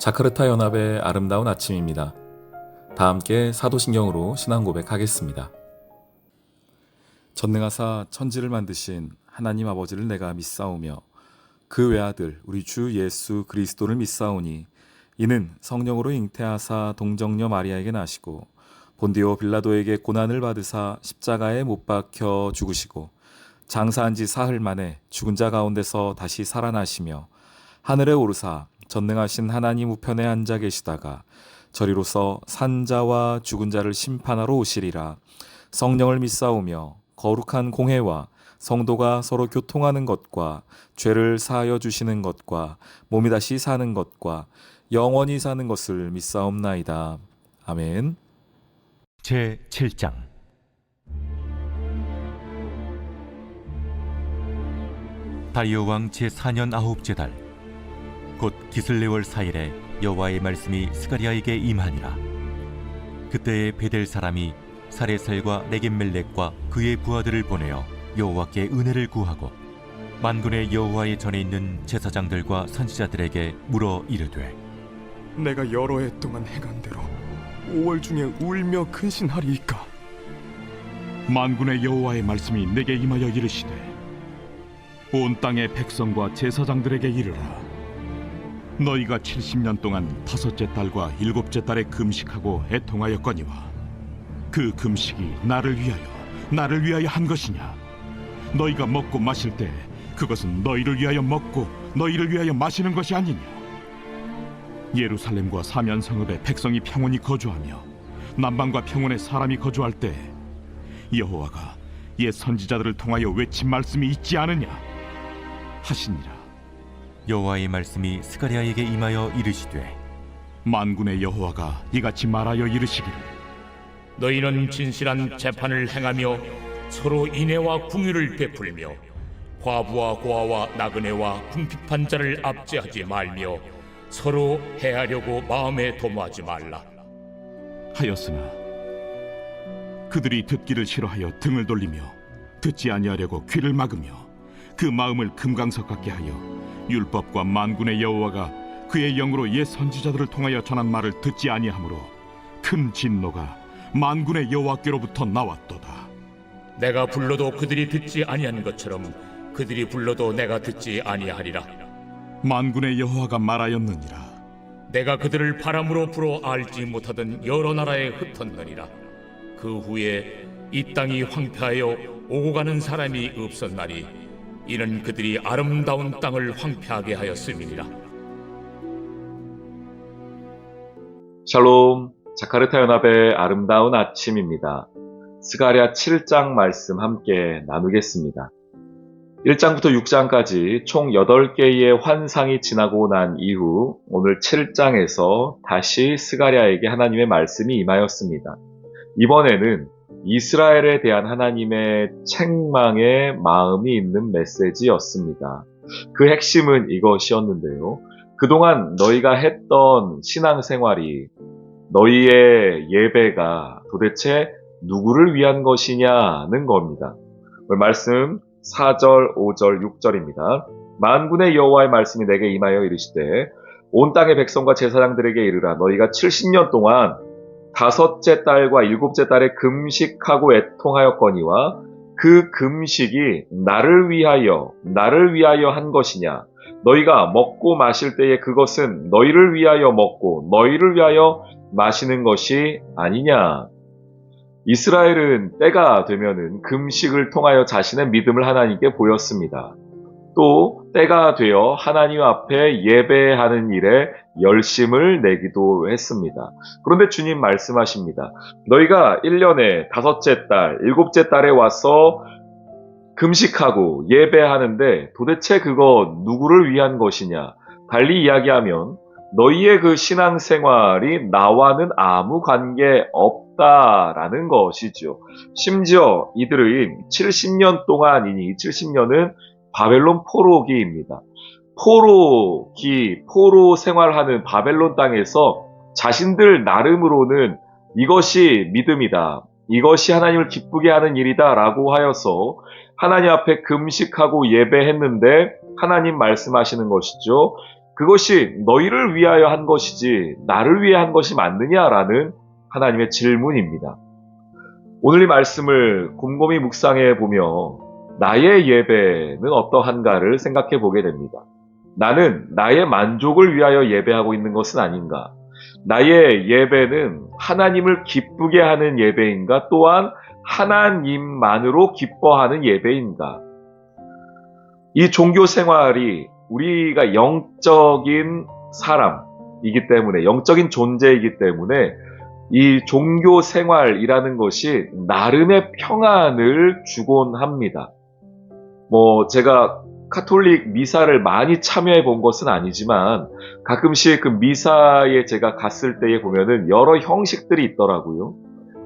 자카르타 연합의 아름다운 아침입니다. 다 함께 사도신경으로 신앙 고백하겠습니다. 전능하사 천지를 만드신 하나님 아버지를 내가 믿사오며 그 외아들 우리 주 예수 그리스도를 믿사오니 이는 성령으로 잉태하사 동정녀 마리아에게 나시고 본디오 빌라도에게 고난을 받으사 십자가에 못 박혀 죽으시고 장사한 지 사흘 만에 죽은 자 가운데서 다시 살아나시며 하늘에 오르사 전능하신 하나님 우편에 앉아 계시다가 저리로서 산자와 죽은 자를 심판하러 오시리라. 성령을 믿사오며 거룩한 공회와 성도가 서로 교통하는 것과 죄를 사하여 주시는 것과 몸이 다시 사는 것과 영원히 사는 것을 믿사옵나이다. 아멘. 제7장 다리오 왕 제4년 아홉째 달 곧 기슬레월 4일에 여호와의 말씀이 스가랴에게 임하니라. 그때에 베델 사람이 사레살과 레겜멜렉과 그의 부하들을 보내어 여호와께 은혜를 구하고 만군의 여호와의 전에 있는 제사장들과 선지자들에게 물어 이르되 내가 여러 해 동안 행한 대로 5월 중에 울며 근신하리이까? 만군의 여호와의 말씀이 내게 임하여 이르시되 온 땅의 백성과 제사장들에게 이르라. 너희가 70년 동안 다섯째 달과 일곱째 달에 금식하고 애통하였거니와 그 금식이 나를 위하여 한 것이냐? 너희가 먹고 마실 때 그것은 너희를 위하여 먹고 너희를 위하여 마시는 것이 아니냐? 예루살렘과 사면 성읍에 백성이 평온히 거주하며 남방과 평온에 사람이 거주할 때 여호와가 옛 선지자들을 통하여 외친 말씀이 있지 않으냐 하시니라. 여호와의 말씀이 스가랴에게 임하여 이르시되 만군의 여호와가 이같이 말하여 이르시기를 너희는 진실한 재판을 행하며 서로 인애와 궁유를 베풀며 과부와 고아와 나그네와 궁핍한 자를 압제하지 말며 서로 해하려고 마음에 도모하지 말라 하였으나 그들이 듣기를 싫어하여 등을 돌리며 듣지 아니하려고 귀를 막으며 그 마음을 금강석 같게 하여 율법과 만군의 여호와가 그의 영으로 옛 선지자들을 통하여 전한 말을 듣지 아니하므로 큰 진노가 만군의 여호와께로부터 나왔도다. 내가 불러도 그들이 듣지 아니한 것처럼 그들이 불러도 내가 듣지 아니하리라. 만군의 여호와가 말하였느니라. 내가 그들을 바람으로 불어 알지 못하던 여러 나라에 흩었느니라. 그 후에 이 땅이 황폐하여 오고 가는 사람이 없었나니 이는 그들이 아름다운 땅을 황폐하게 하였음이니라. 샬롬, 자카르타 연합의 아름다운 아침입니다. 스가랴 7장 말씀 함께 나누겠습니다. 1장부터 6장까지 총 8개의 환상이 지나고 난 이후 오늘 7장에서 다시 스가랴에게 하나님의 말씀이 임하였습니다. 이번에는 이스라엘에 대한 하나님의 책망의 마음이 있는 메시지였습니다. 그 핵심은 이것이었는데요. 그동안 너희가 했던 신앙생활이 너희의 예배가 도대체 누구를 위한 것이냐는 겁니다. 말씀 4절, 5절, 6절입니다. 만군의 여호와의 말씀이 내게 임하여 이르시되 온 땅의 백성과 제사장들에게 이르라. 너희가 70년 동안 다섯째 달과 일곱째 달에 금식하고 애통하였거니와 그 금식이 나를 위하여 한 것이냐? 너희가 먹고 마실 때에 그것은 너희를 위하여 먹고 너희를 위하여 마시는 것이 아니냐? 이스라엘은 때가 되면은 금식을 통하여 자신의 믿음을 하나님께 보였습니다. 또 때가 되어 하나님 앞에 예배하는 일에 열심을 내기도 했습니다. 그런데 주님 말씀하십니다. 너희가 1년에 다섯째 달, 일곱째 달에 와서 금식하고 예배하는데 도대체 그거 누구를 위한 것이냐? 달리 이야기하면 너희의 그 신앙생활이 나와는 아무 관계 없다라는 것이죠. 심지어 이들의 70년 동안이니 70년은 바벨론 포로기입니다. 포로 생활하는 바벨론 땅에서 자신들 나름으로는 이것이 믿음이다. 이것이 하나님을 기쁘게 하는 일이다 라고 하여서 하나님 앞에 금식하고 예배했는데 하나님 말씀하시는 것이죠. 그것이 너희를 위하여 한 것이지 나를 위해 한 것이 맞느냐라는 하나님의 질문입니다. 오늘 이 말씀을 곰곰이 묵상해 보며 나의 예배는 어떠한가를 생각해 보게 됩니다. 나는 나의 만족을 위하여 예배하고 있는 것은 아닌가? 나의 예배는 하나님을 기쁘게 하는 예배인가? 또한 하나님만으로 기뻐하는 예배인가? 이 종교 생활이 우리가 영적인 사람이기 때문에, 영적인 존재이기 때문에 이 종교 생활이라는 것이 나름의 평안을 주곤 합니다. 제가 카톨릭 미사를 많이 참여해 본 것은 아니지만 가끔씩 그 미사에 제가 갔을 때에 보면은 여러 형식들이 있더라고요.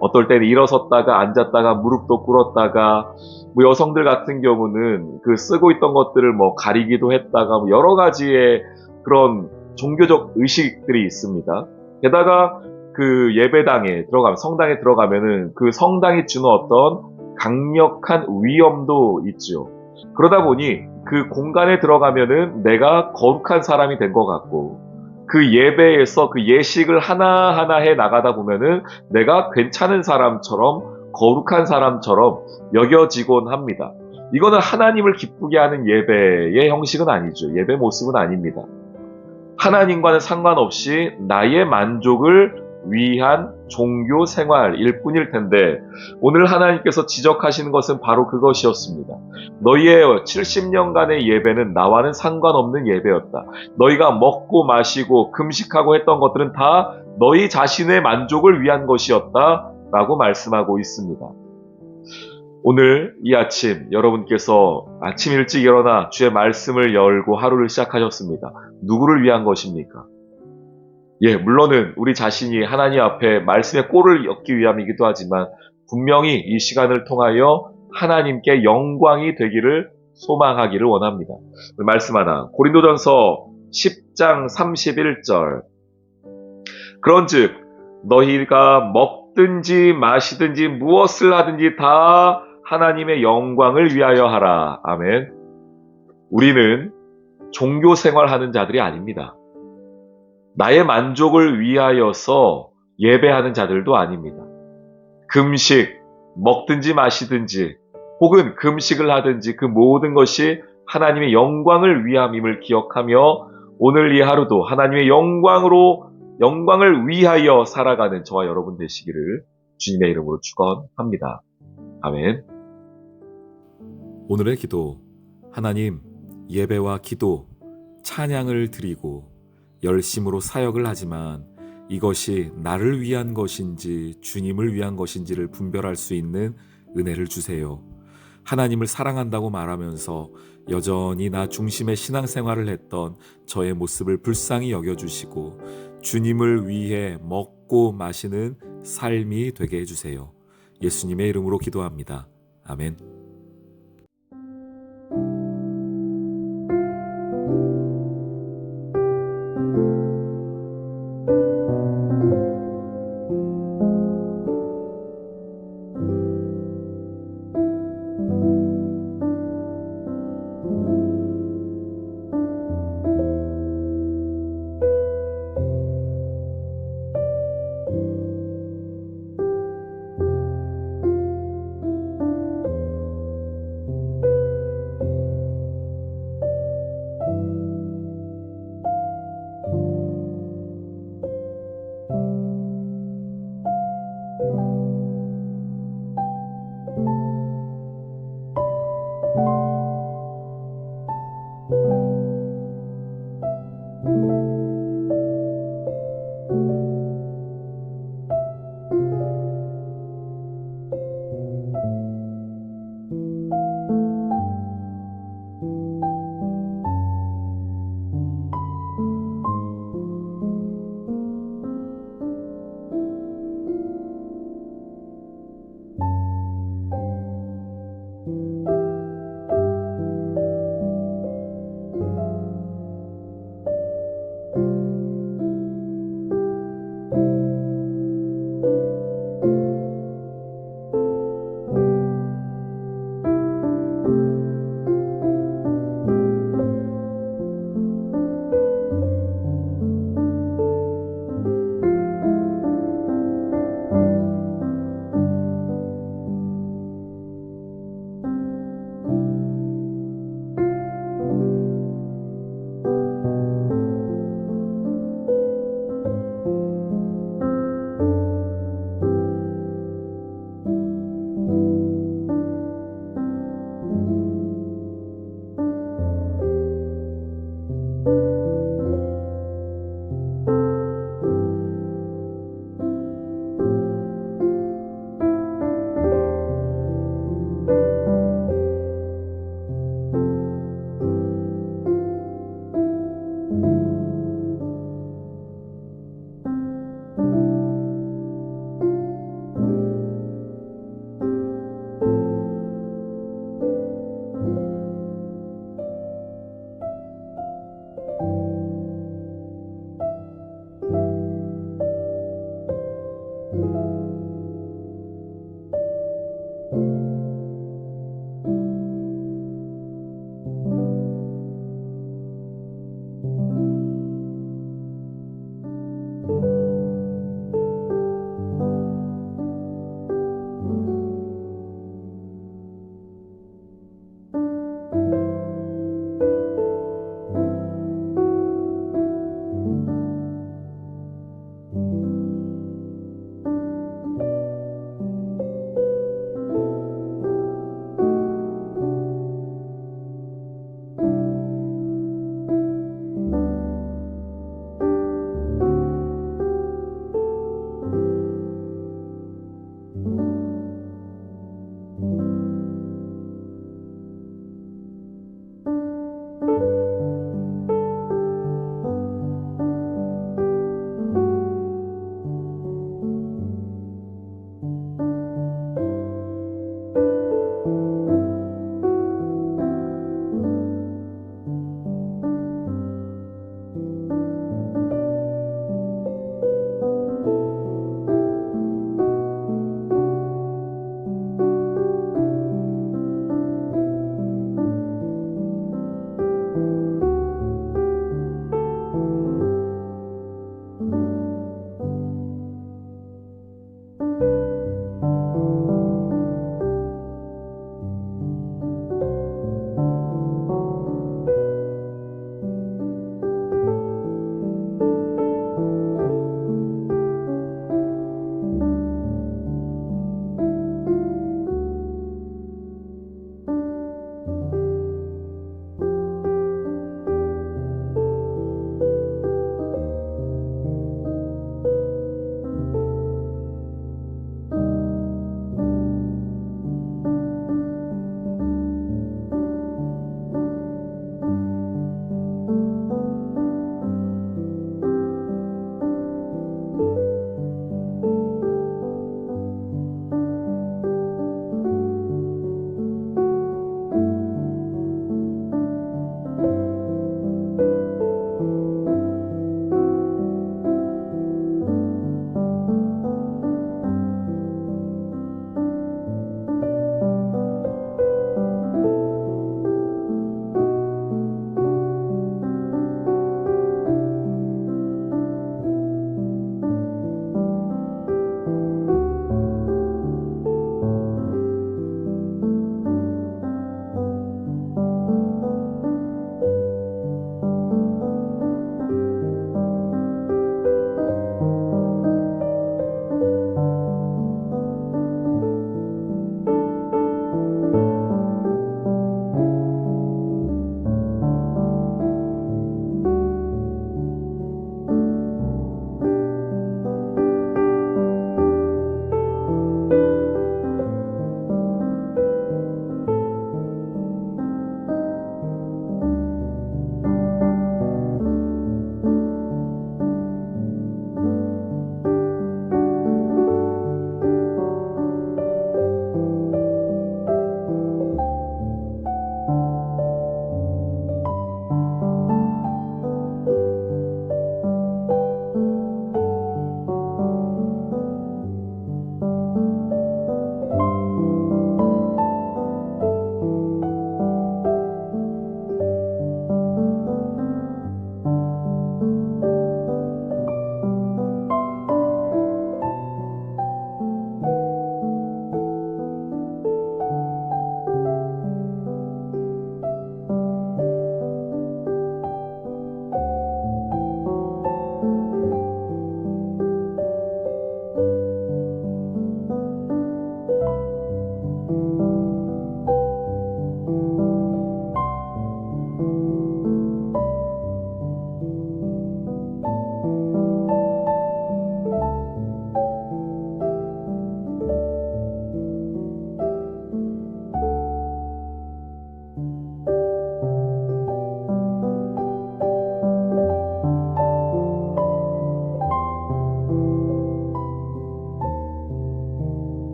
어떨 때는 일어섰다가 앉았다가 무릎도 꿇었다가 여성들 같은 경우는 그 쓰고 있던 것들을 가리기도 했다가 여러 가지의 그런 종교적 의식들이 있습니다. 게다가 그 예배당에 들어가면, 성당에 들어가면은 그 성당이 주는 어떤 강력한 위엄도 있죠. 그러다 보니 그 공간에 들어가면은 내가 거룩한 사람이 된 것 같고, 그 예배에서 그 예식을 하나하나 해 나가다 보면은 내가 괜찮은 사람처럼, 거룩한 사람처럼 여겨지곤 합니다. 이거는 하나님을 기쁘게 하는 예배의 형식은 아니죠. 예배 모습은 아닙니다. 하나님과는 상관없이 나의 만족을 위한 종교 생활일 뿐일 텐데, 오늘 하나님께서 지적하시는 것은 바로 그것이었습니다. 너희의 70년간의 예배는 나와는 상관없는 예배였다. 너희가 먹고 마시고 금식하고 했던 것들은 다 너희 자신의 만족을 위한 것이었다 라고 말씀하고 있습니다. 오늘 이 아침 여러분께서 아침 일찍 일어나 주의 말씀을 열고 하루를 시작하셨습니다. 누구를 위한 것입니까? 물론은 우리 자신이 하나님 앞에 말씀의 꼴을 얻기 위함이기도 하지만 분명히 이 시간을 통하여 하나님께 영광이 되기를 소망하기를 원합니다. 말씀 하나, 고린도전서 10장 31절. 그런즉 너희가 먹든지 마시든지 무엇을 하든지 다 하나님의 영광을 위하여 하라. 아멘. 우리는 종교 생활하는 자들이 아닙니다. 나의 만족을 위하여서 예배하는 자들도 아닙니다. 금식, 먹든지 마시든지 혹은 금식을 하든지 그 모든 것이 하나님의 영광을 위함임을 기억하며 오늘 이 하루도 하나님의 영광을 위하여 살아가는 저와 여러분 되시기를 주님의 이름으로 축원합니다. 아멘. 오늘의 기도. 하나님, 예배와 기도, 찬양을 드리고 열심으로 사역을 하지만 이것이 나를 위한 것인지 주님을 위한 것인지를 분별할 수 있는 은혜를 주세요. 하나님을 사랑한다고 말하면서 여전히 나 중심의 신앙생활을 했던 저의 모습을 불쌍히 여겨주시고 주님을 위해 먹고 마시는 삶이 되게 해주세요. 예수님의 이름으로 기도합니다. 아멘.